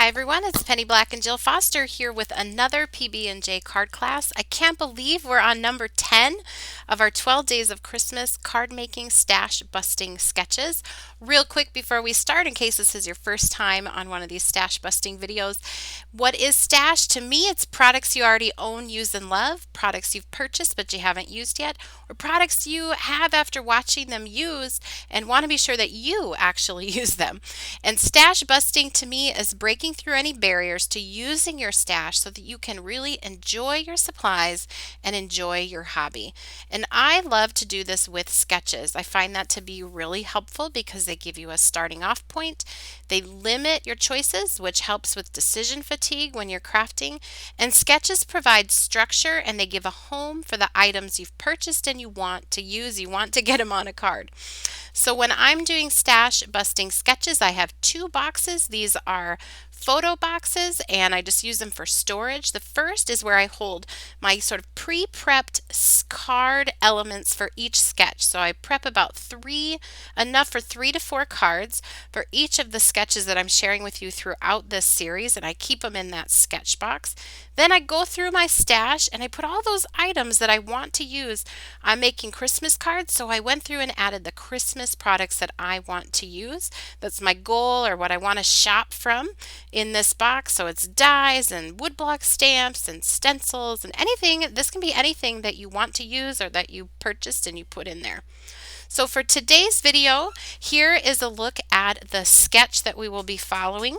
Hi everyone, it's Penny Black and Jill Foster here with another PB&J card class. I can't believe we're on number 10 of our 12 Days of Christmas card making stash busting sketches. Real quick before we start, in case this is your first time on one of these stash busting videos, what is stash? To me, it's products you already own, use, and love, products you've purchased but you haven't used yet, or products you have after watching them used and want to be sure that you actually use them. And stash busting to me is breaking through any barriers to using your stash so that you can really enjoy your supplies and enjoy your hobby. And I love to do this with sketches. I find that to be really helpful because they give you a starting off point. They limit your choices, which helps with decision fatigue when you're crafting. And sketches provide structure and they give a home for the items you've purchased and you want to use. You want to get them on a card. So when I'm doing stash busting sketches, I have two boxes. These are photo boxes and I just use them for storage. The first is where I hold my sort of pre-prepped card elements for each sketch. So I prep about enough for 3 to 4 cards for each of the sketches that I'm sharing with you throughout this series, and I keep them in that sketch box. Then I go through my stash and I put all those items that I want to use. I'm making Christmas cards, so I went through and added the Christmas products that I want to use. That's my goal or what I want to shop from in this box. So it's dies and woodblock stamps and stencils and anything. This can be anything that you want to use or that you purchased and you put in there. So for today's video, here is a look at the sketch that we will be following.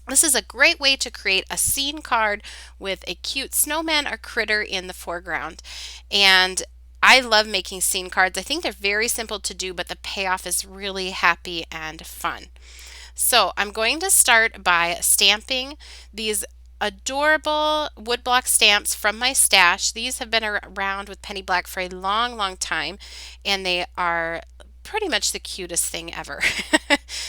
This is a great way to create a scene card with a cute snowman or critter in the foreground. And I love making scene cards. I think they're very simple to do, but the payoff is really happy and fun. So I'm going to start by stamping these adorable woodblock stamps from my stash. These have been around with Penny Black for a long, long time, and they are pretty much the cutest thing ever.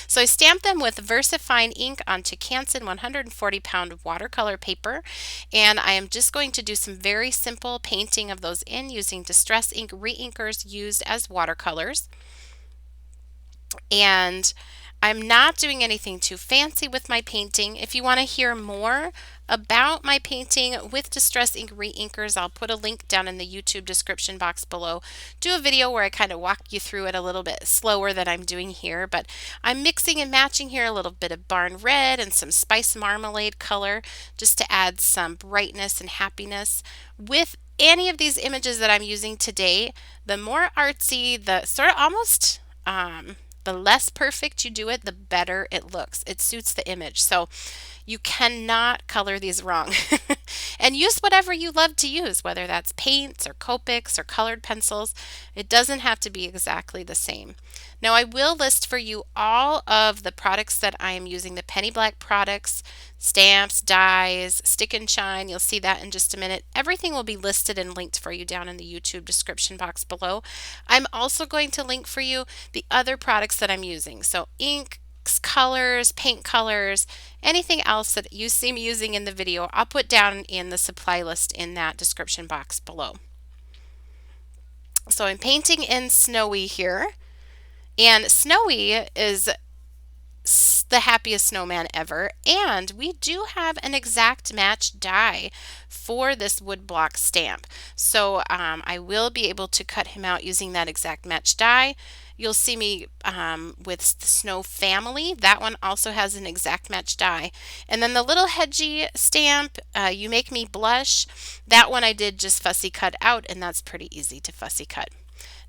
So I stamped them with Versafine ink onto Canson 140-pound watercolor paper, and I am just going to do some very simple painting of those in using Distress ink Reinkers used as watercolors. And I'm not doing anything too fancy with my painting. If you want to hear more about my painting with Distress ink Reinkers, I'll put a link down in the YouTube description box below. Do a video where I kind of walk you through it a little bit slower than I'm doing here, but I'm mixing and matching here a little bit of barn red and some spice marmalade color just to add some brightness and happiness. With any of these images that I'm using today, the more artsy, the sort of almost the less perfect you do it, the better it looks. It suits the image. So you cannot color these wrong. And use whatever you love to use, whether that's paints or Copics or colored pencils. It doesn't have to be exactly the same. Now I will list for you all of the products that I am using, the Penny Black products, stamps, dies, stick and shine. You'll see that in just a minute. Everything will be listed and linked for you down in the YouTube description box below. I'm also going to link for you the other products that I'm using. So ink, colors, paint colors, anything else that you see me using in the video, I'll put down in the supply list in that description box below. So I'm painting in Snowy here, and Snowy is the happiest snowman ever, and we do have an exact match die for this woodblock stamp. So I will be able to cut him out using that exact match die. You'll see me with the Snow Family. That one also has an exact match die. And then the little Hedgie stamp, You Make Me Blush, that one I did just fussy cut out, and that's pretty easy to fussy cut.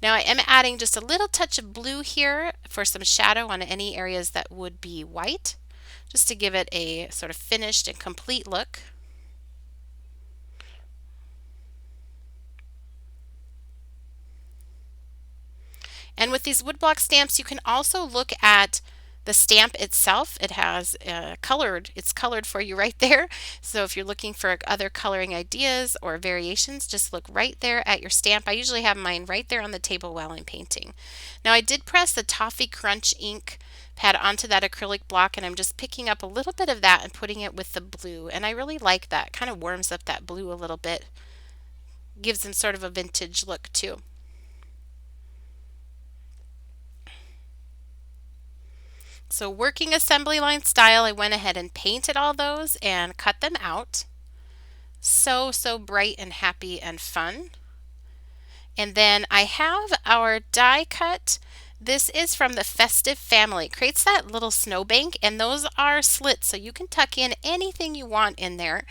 Now I am adding just a little touch of blue here for some shadow on any areas that would be white, just to give it a sort of finished and complete look. And with these woodblock stamps, you can also look at the stamp itself. It has it's colored for you right there. So if you're looking for other coloring ideas or variations, just look right there at your stamp. I usually have mine right there on the table while I'm painting. Now I did press the Toffee Crunch ink pad onto that acrylic block, and I'm just picking up a little bit of that and putting it with the blue. And I really like that. It kind of warms up that blue a little bit. Gives them sort of a vintage look too. So working assembly line style, I went ahead and painted all those and cut them out. So bright and happy and fun. And then I have our die cut. This is from the Festive family. It creates that little snowbank, and those are slits, so you can tuck in anything you want in there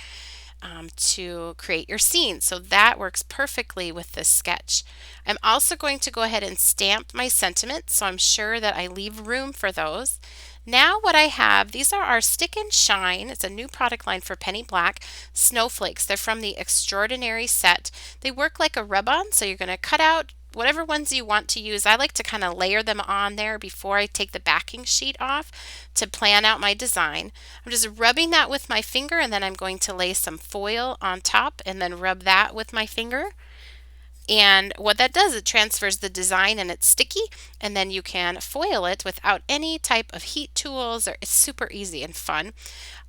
to create your scene. So that works perfectly with this sketch. I'm also going to go ahead and stamp my sentiments, so I'm sure that I leave room for those. Now what I have, these are our Stick and Shine. It's a new product line for Penny Black snowflakes. They're from the Extraordinary set. They work like a rub-on, so you're going to cut out whatever ones you want to use. I like to kind of layer them on there before I take the backing sheet off to plan out my design. I'm just rubbing that with my finger, and then I'm going to lay some foil on top and then rub that with my finger. And what that does, it transfers the design and it's sticky, and then you can foil it without any type of heat tools, or it's super easy and fun.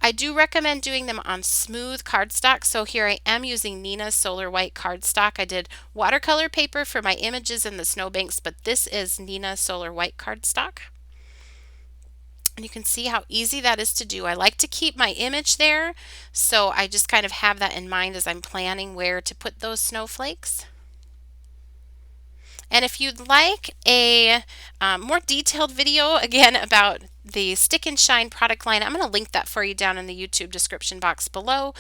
I do recommend doing them on smooth cardstock. So here I am using Neenah's Solar White cardstock. I did watercolor paper for my images in the snowbanks, but this is Neenah's Solar White cardstock. And you can see how easy that is to do. I like to keep my image there, so I just kind of have that in mind as I'm planning where to put those snowflakes. And if you'd like a more detailed video, again, about the Stick and Shine product line, I'm going to link that for you down in the YouTube description box below,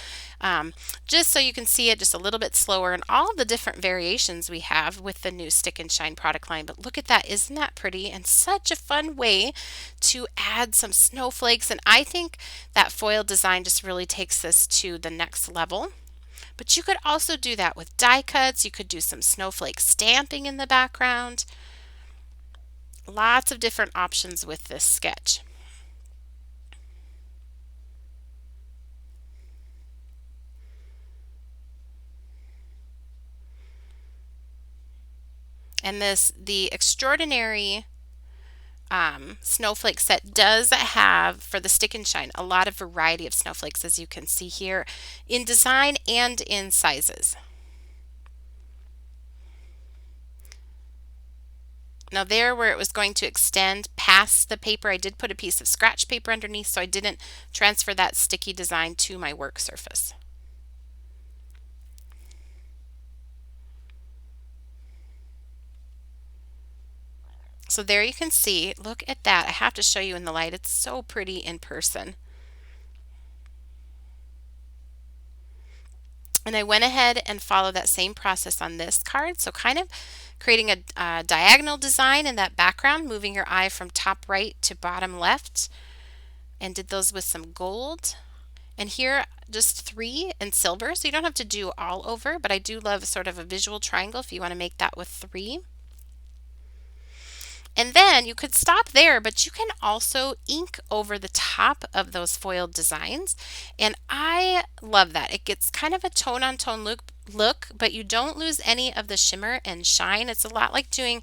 just so you can see it just a little bit slower and all the different variations we have with the new Stick and Shine product line. But look at that. Isn't that pretty? And such a fun way to add some snowflakes. And I think that foil design just really takes this to the next level. But you could also do that with die cuts. You could do some snowflake stamping in the background. Lots of different options with this sketch. And the Extraordinary snowflake set does have, for the Stick and Shine, a lot of variety of snowflakes, as you can see here, in design and in sizes. Now there, where it was going to extend past the paper, I did put a piece of scratch paper underneath, so I didn't transfer that sticky design to my work surface. So there you can see, look at that. I have to show you in the light. It's so pretty in person. And I went ahead and followed that same process on this card. So kind of creating a diagonal design in that background, moving your eye from top right to bottom left, and did those with some gold. And here, just 3 in silver. So you don't have to do all over, but I do love sort of a visual triangle if you want to make that with 3. And then you could stop there, but you can also ink over the top of those foiled designs. And I love that. It gets kind of a tone on tone look, but you don't lose any of the shimmer and shine. It's a lot like doing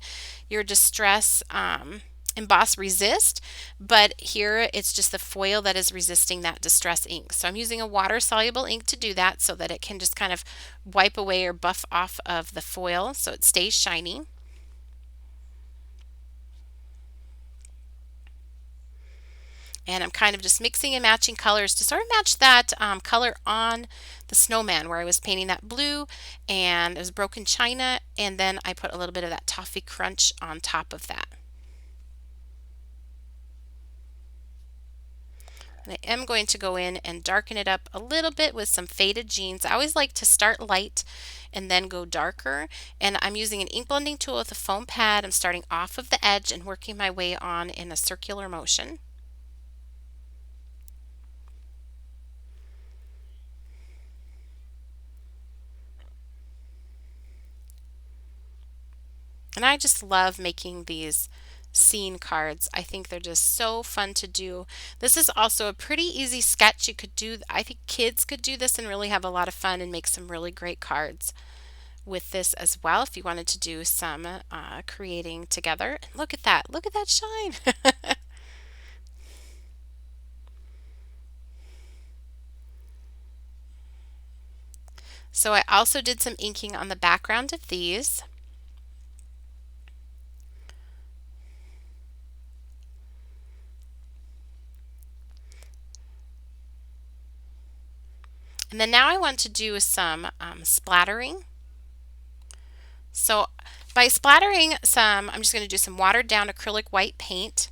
your Distress Emboss Resist, but here it's just the foil that is resisting that distress ink. So I'm using a water soluble ink to do that, so that it can just kind of wipe away or buff off of the foil so it stays shiny. And I'm kind of just mixing and matching colors to sort of match that color on the snowman, where I was painting that blue and it was broken china, and then I put a little bit of that toffee crunch on top of that. And I am going to go in and darken it up a little bit with some faded jeans. I always like to start light and then go darker. And I'm using an ink blending tool with a foam pad. I'm starting off of the edge and working my way on in a circular motion. And I just love making these scene cards. I think they're just so fun to do. This is also a pretty easy sketch. You could do, I think kids could do this and really have a lot of fun and make some really great cards with this as well, if you wanted to do some creating together. Look at that. Look at that shine. So I also did some inking on the background of these. And then now I want to do some splattering. So by splattering some, I'm just going to do some watered down acrylic white paint.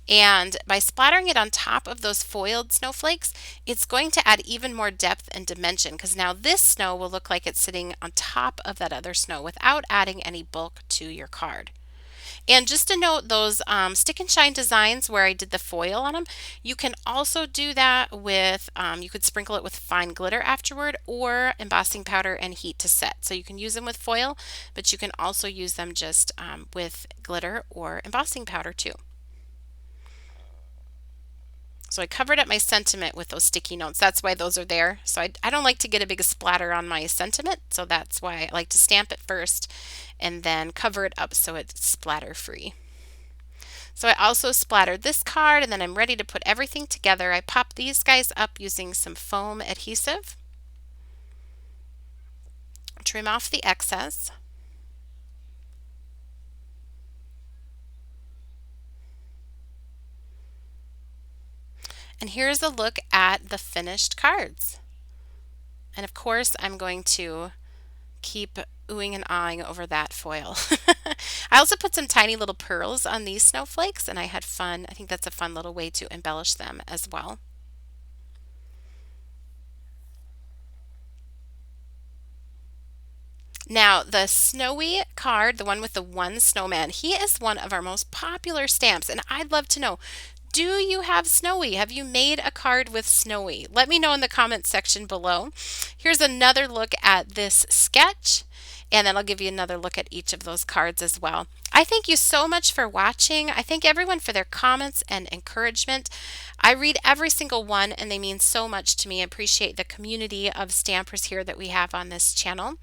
And by splattering it on top of those foiled snowflakes, it's going to add even more depth and dimension, because now this snow will look like it's sitting on top of that other snow without adding any bulk to your card. And just to note, those stick and shine designs where I did the foil on them, you can also do that with, you could sprinkle it with fine glitter afterward, or embossing powder and heat to set. So you can use them with foil, but you can also use them just with glitter or embossing powder too. So I covered up my sentiment with those sticky notes. That's why those are there. So I don't like to get a big splatter on my sentiment. So that's why I like to stamp it first and then cover it up so it's splatter free. So I also splattered this card, and then I'm ready to put everything together. I pop these guys up using some foam adhesive. Trim off the excess. And here's a look at the finished cards. And of course, I'm going to keep oohing and ahhing over that foil. I also put some tiny little pearls on these snowflakes, and I had fun. I think that's a fun little way to embellish them as well. Now, the snowy card, the one with the one snowman, he is one of our most popular stamps, and I'd love to know, do you have Snowy? Have you made a card with Snowy? Let me know in the comments section below. Here's another look at this sketch, and then I'll give you another look at each of those cards as well. I thank you so much for watching. I thank everyone for their comments and encouragement. I read every single one, and they mean so much to me. I appreciate the community of stampers here that we have on this channel.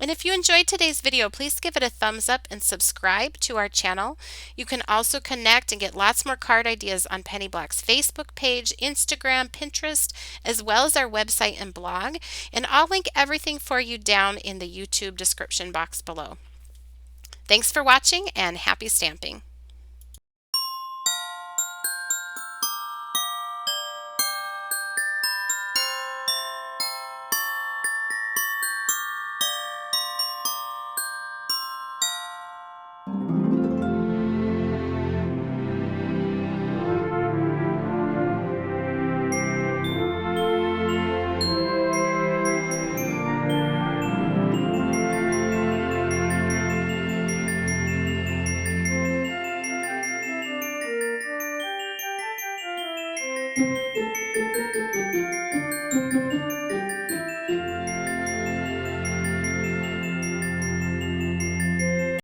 And if you enjoyed today's video, please give it a thumbs up and subscribe to our channel. You can also connect and get lots more card ideas on Penny Black's Facebook page, Instagram, Pinterest, as well as our website and blog. And I'll link everything for you down in the YouTube description box below. Thanks for watching, and happy stamping.